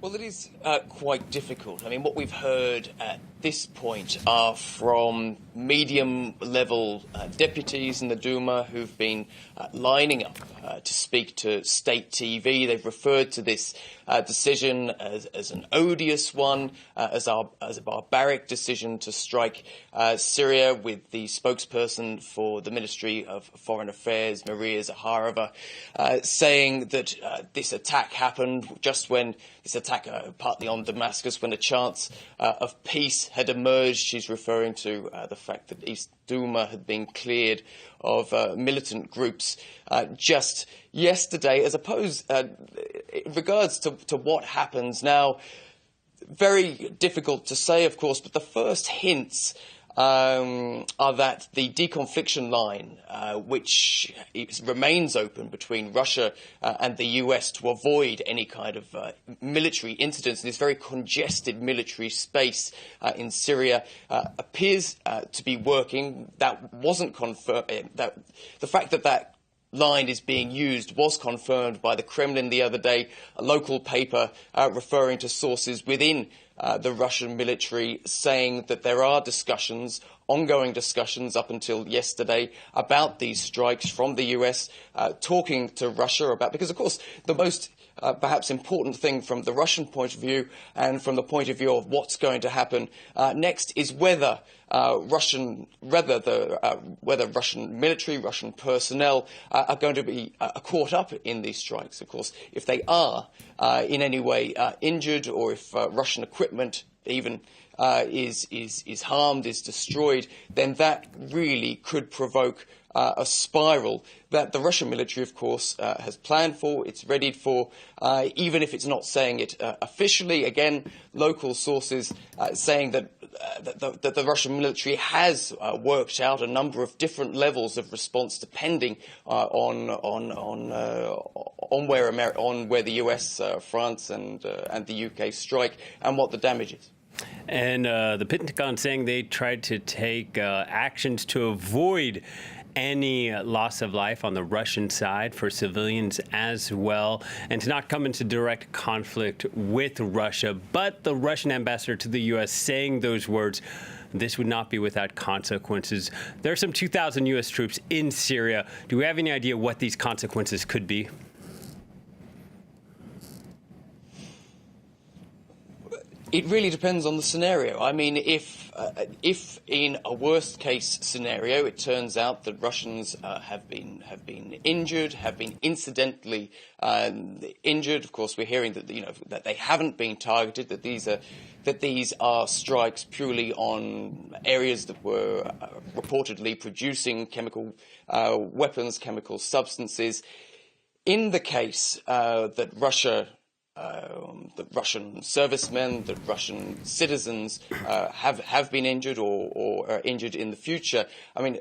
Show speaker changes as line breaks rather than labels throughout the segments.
Well, it is quite difficult. I mean, what we've heard at this point are from medium-level deputies in the Duma who've been lining up to speak to state TV. They've referred to this decision as an odious one, as a barbaric decision to strike Syria, with the spokesperson for the Ministry of Foreign Affairs, Maria Zaharova, saying that this attack happened just when this attack partly on Damascus, when a chance of peace had emerged. She's referring to the fact that East Duma had been cleared of militant groups just yesterday. As opposed, in regards to what happens now, very difficult to say, of course, but the first hints are that the deconfliction line, which remains open between Russia and the US to avoid any kind of military incidents in this very congested military space in Syria, appears to be working. That wasn't confirmed. The fact that line is being used was confirmed by the Kremlin the other day, a local paper referring to sources within the Russian military saying that there are ongoing discussions up until yesterday about these strikes from the US, talking to Russia about, because of course the most perhaps important thing from the Russian point of view and from the point of view of what's going to happen next is whether Russian military, Russian personnel are going to be caught up in these strikes. Of course, if they are in any way injured, or if Russian equipment even is harmed, is destroyed, then that really could provoke a spiral that the Russian military, of course, has planned for, it's readied for, even if it's not saying it officially. Again, local sources saying that the Russian military has worked out a number of different levels of response depending on where the US, France, and the UK strike, and what the damage is.
And the Pentagon saying they tried to take actions to avoid any loss of life on the Russian side for civilians as well, and to not come into direct conflict with Russia. But the Russian ambassador to the U.S. saying those words, this would not be without consequences. There are some 2,000 U.S. troops in Syria. Do we have any idea what these consequences could be?
It really depends on the scenario. I mean, if in a worst-case scenario it turns out that Russians have been injured, have been incidentally injured. Of course, we're hearing that that they haven't been targeted. That these are strikes purely on areas that were reportedly producing chemical weapons, chemical substances. In the case that Russian servicemen, that Russian citizens have been injured or are injured in the future. I mean,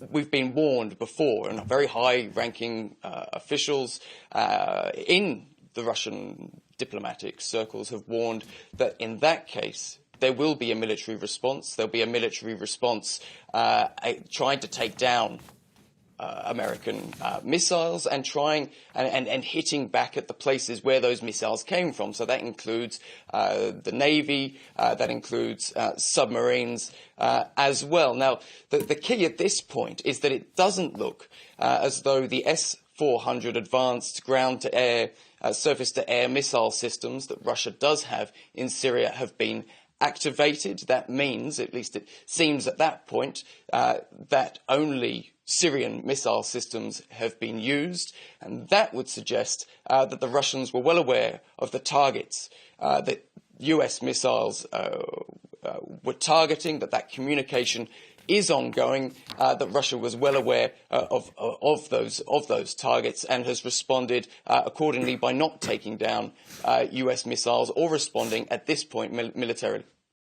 we've been warned before, and very high-ranking officials in the Russian diplomatic circles have warned that in that case there will be a military response. There'll be a military response trying to take down American missiles and trying and hitting back at the places where those missiles came from. So that includes the Navy, that includes submarines as well. Now, the key at this point is that it doesn't look as though the S-400 advanced ground-to-air, surface-to-air missile systems that Russia does have in Syria have been activated. That means, at least it seems at that point, that only Syrian missile systems have been used, and that would suggest that the Russians were well aware of the targets that US missiles were targeting, that communication is ongoing, that Russia was well aware of those targets and has responded accordingly by not taking down US missiles or responding at this point militarily.